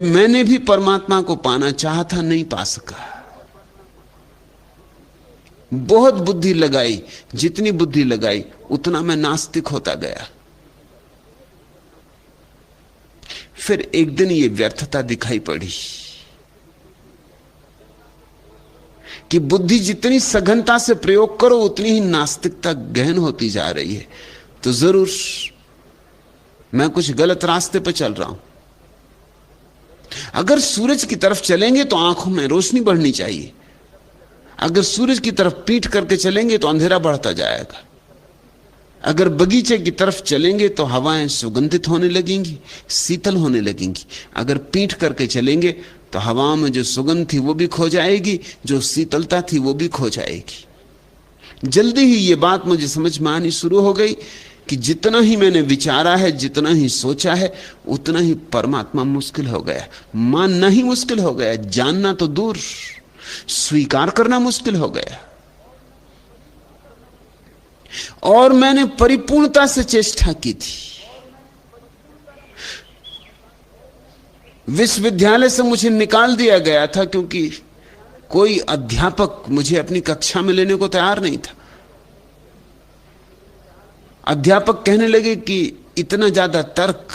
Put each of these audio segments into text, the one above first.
मैंने भी परमात्मा को पाना चाहा था, नहीं पा सका। बहुत बुद्धि लगाई, जितनी बुद्धि लगाई उतना मैं नास्तिक होता गया। फिर एक दिन ये व्यर्थता दिखाई पड़ी कि बुद्धि जितनी सघनता से प्रयोग करो उतनी ही नास्तिकता गहन होती जा रही है। तो जरूर मैं कुछ गलत रास्ते पर चल रहा हूं। अगर सूरज की तरफ चलेंगे तो आंखों में रोशनी बढ़नी चाहिए, अगर सूरज की तरफ पीठ करके चलेंगे तो अंधेरा बढ़ता जाएगा। अगर बगीचे की तरफ चलेंगे तो हवाएं सुगंधित होने लगेंगी, शीतल होने लगेंगी। अगर पीठ करके चलेंगे तो हवाओं में जो सुगंध थी वो भी खो जाएगी, जो शीतलता थी वो भी खो जाएगी। जल्दी ही ये बात मुझे समझ में आनी शुरू हो गई कि जितना ही मैंने विचारा है, जितना ही सोचा है, उतना ही परमात्मा मुश्किल हो गया। मानना ही मुश्किल हो गया, जानना तो दूर, स्वीकार करना मुश्किल हो गया। और मैंने परिपूर्णता से चेष्टा की थी। विश्वविद्यालय से मुझे निकाल दिया गया था क्योंकि कोई अध्यापक मुझे अपनी कक्षा में लेने को तैयार नहीं था। अध्यापक कहने लगे कि इतना ज्यादा तर्क,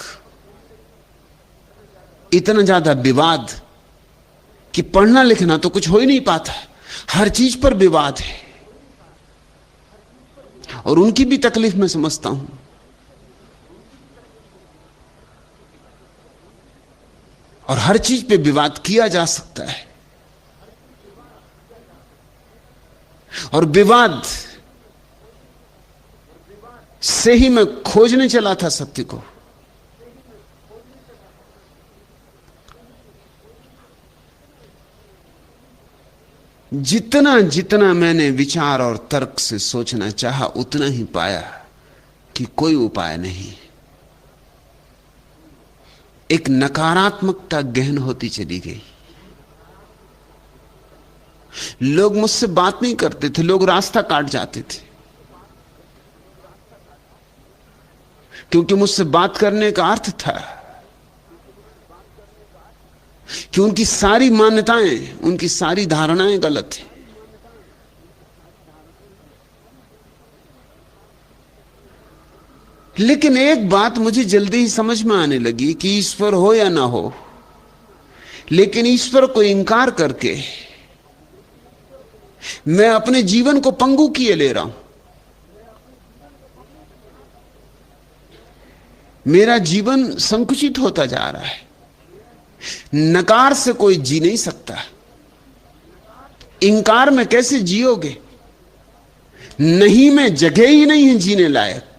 इतना ज्यादा विवाद कि पढ़ना लिखना तो कुछ हो ही नहीं पाता, हर चीज पर विवाद है। और उनकी भी तकलीफ मैं समझता हूं। और हर चीज पे विवाद किया जा सकता है, और विवाद से ही मैं खोजने चला था सत्य को। जितना जितना मैंने विचार और तर्क से सोचना चाहा उतना ही पाया कि कोई उपाय नहीं। एक नकारात्मकता गहन होती चली गई। लोग मुझसे बात नहीं करते थे, लोग रास्ता काट जाते थे, क्योंकि मुझसे बात करने का अर्थ था कि उनकी सारी मान्यताएं, उनकी सारी धारणाएं गलत हैं। लेकिन एक बात मुझे जल्दी ही समझ में आने लगी कि ईश्वर हो या ना हो, लेकिन ईश्वर को इंकार करके मैं अपने जीवन को पंगु किए ले रहा हूं। मेरा जीवन संकुचित होता जा रहा है। नकार से कोई जी नहीं सकता, इंकार में कैसे जियोगे? नहीं में जगह ही नहीं है जीने लायक।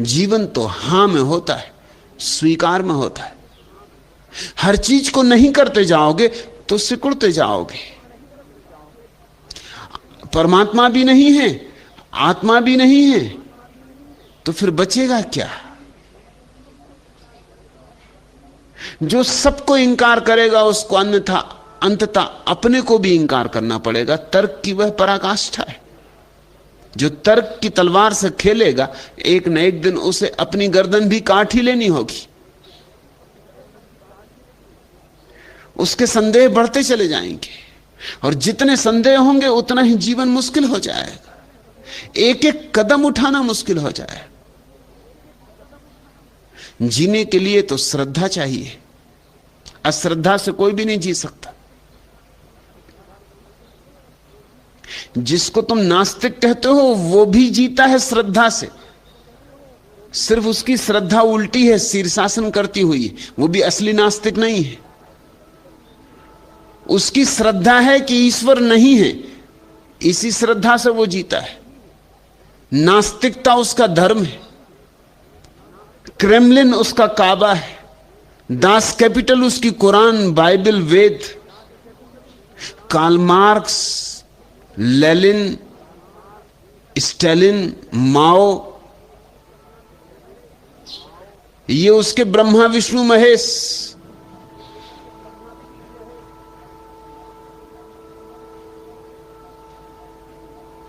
जीवन तो हां में होता है, स्वीकार में होता है। हर चीज को नहीं करते जाओगे तो सिकुड़ते जाओगे। परमात्मा भी नहीं है, आत्मा भी नहीं है, तो फिर बचेगा क्या? जो सबको इंकार करेगा उसको अन्यथा अंततः अपने को भी इंकार करना पड़ेगा। तर्क की वह पराकाष्ठा है। जो तर्क की तलवार से खेलेगा, एक न एक दिन उसे अपनी गर्दन भी काट ही लेनी होगी। उसके संदेह बढ़ते चले जाएंगे, और जितने संदेह होंगे उतना ही जीवन मुश्किल हो जाएगा। एक एक कदम उठाना मुश्किल हो जाएगा। जीने के लिए तो श्रद्धा चाहिए, अश्रद्धा से कोई भी नहीं जी सकता। जिसको तुम नास्तिक कहते हो वो भी जीता है श्रद्धा से, सिर्फ उसकी श्रद्धा उल्टी है, शीर्षासन करती हुई। वो भी असली नास्तिक नहीं है। उसकी श्रद्धा है कि ईश्वर नहीं है, इसी श्रद्धा से वो जीता है। नास्तिकता उसका धर्म है, क्रेमलिन उसका काबा है, दास कैपिटल उसकी कुरान, बाइबल, वेद। कार्ल मार्क्स, लेनिन, स्टालिन, माओ, ये उसके ब्रह्मा विष्णु महेश।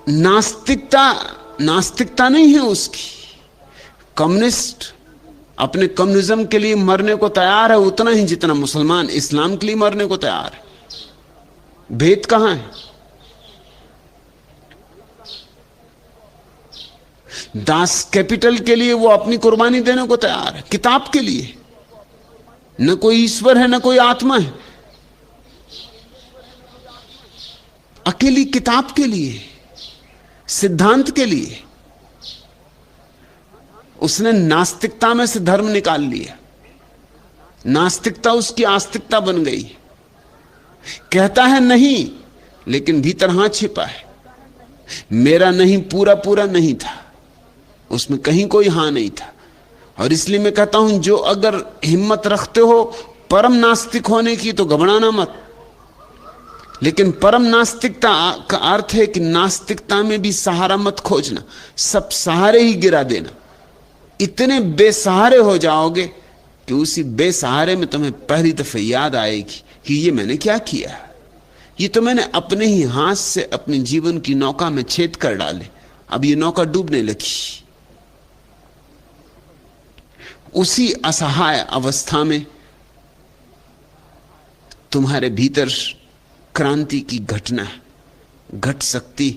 नास्तिकता नास्तिकता नहीं है उसकी। कम्युनिस्ट अपने कम्युनिज्म के लिए मरने को तैयार है उतना ही जितना मुसलमान इस्लाम के लिए मरने को तैयार है। भेद कहां है? दास कैपिटल के लिए वो अपनी कुर्बानी देने को तैयार है, किताब के लिए। न कोई ईश्वर है, न कोई आत्मा है, अकेली किताब के लिए, सिद्धांत के लिए। उसने नास्तिकता में से धर्म निकाल लिया, नास्तिकता उसकी आस्तिकता बन गई। कहता है नहीं, लेकिन भीतर हां छिपा है। मेरा नहीं पूरा पूरा नहीं था, उसमें कहीं कोई हां नहीं था। और इसलिए मैं कहता हूं, जो अगर हिम्मत रखते हो परम नास्तिक होने की तो घबराना मत। लेकिन परम नास्तिकता का अर्थ है कि नास्तिकता में भी सहारा मत खोजना, सब सहारे ही गिरा देना। इतने बेसहारे हो जाओगे कि उसी बेसहारे में तुम्हें पहली दफे याद आएगी कि ये मैंने क्या किया, ये तो मैंने अपने ही हाथ से अपने जीवन की नौका में छेद कर डाले, अब ये नौका डूबने लगी। उसी असहाय अवस्था में तुम्हारे भीतर क्रांति की घटना घट सकती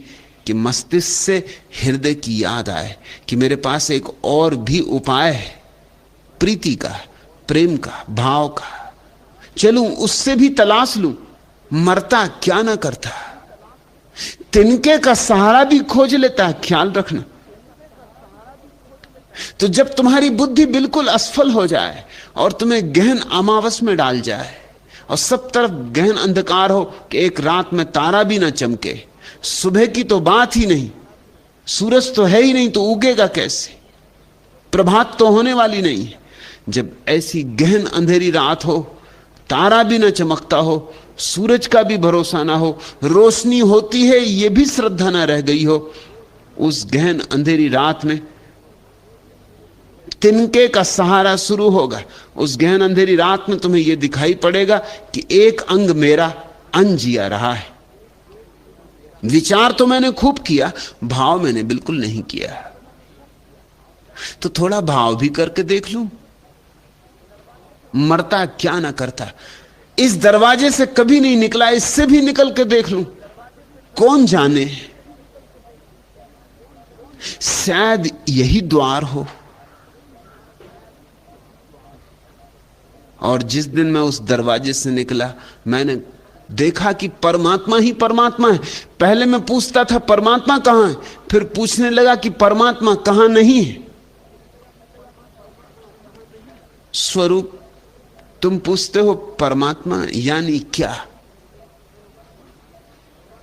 कि मस्तिष्क से हृदय की याद आए कि मेरे पास एक और भी उपाय है, प्रीति का, प्रेम का, भाव का। चलूं उससे भी तलाश लूं, मरता क्या ना करता। तिनके का सहारा भी खोज लेता है, ख्याल रखना। तो जब तुम्हारी बुद्धि बिल्कुल असफल हो जाए और तुम्हें गहन अमावस में डाल जाए और सब तरफ गहन अंधकार हो कि एक रात में तारा भी ना चमके, सुबह की तो बात ही नहीं, सूरज तो है ही नहीं तो उगेगा कैसे, प्रभात तो होने वाली नहीं है। जब ऐसी गहन अंधेरी रात हो, तारा भी ना चमकता हो, सूरज का भी भरोसा ना हो, रोशनी होती है ये भी श्रद्धा ना रह गई हो, उस गहन अंधेरी रात में तिनके का सहारा शुरू होगा। उस गहन अंधेरी रात में तुम्हें यह दिखाई पड़ेगा कि एक अंग मेरा अनजिया रहा है। विचार तो मैंने खूब किया, भाव मैंने बिल्कुल नहीं किया। तो थोड़ा भाव भी करके देख लूं, मरता क्या ना करता। इस दरवाजे से कभी नहीं निकला, इससे भी निकल के देख लूं, कौन जाने शायद यही द्वार हो। और जिस दिन मैं उस दरवाजे से निकला, मैंने देखा कि परमात्मा ही परमात्मा है। पहले मैं पूछता था परमात्मा कहां है, फिर पूछने लगा कि परमात्मा कहां नहीं है। स्वरूप तुम पूछते हो परमात्मा यानी क्या?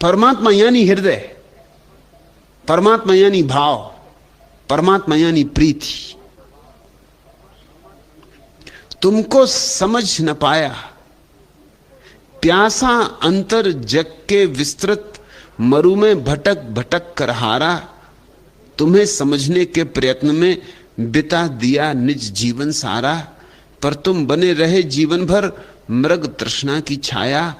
परमात्मा यानी हृदय, परमात्मा यानी भाव, परमात्मा यानी प्रीति। तुमको समझ न पाया, प्यासा अंतर जग के विस्तृत, मरु में भटक भटक कर हारा। तुम्हें समझने के प्रयत्न में बिता दिया निज जीवन सारा। पर तुम बने रहे जीवन भर मृग तृष्णा की छाया।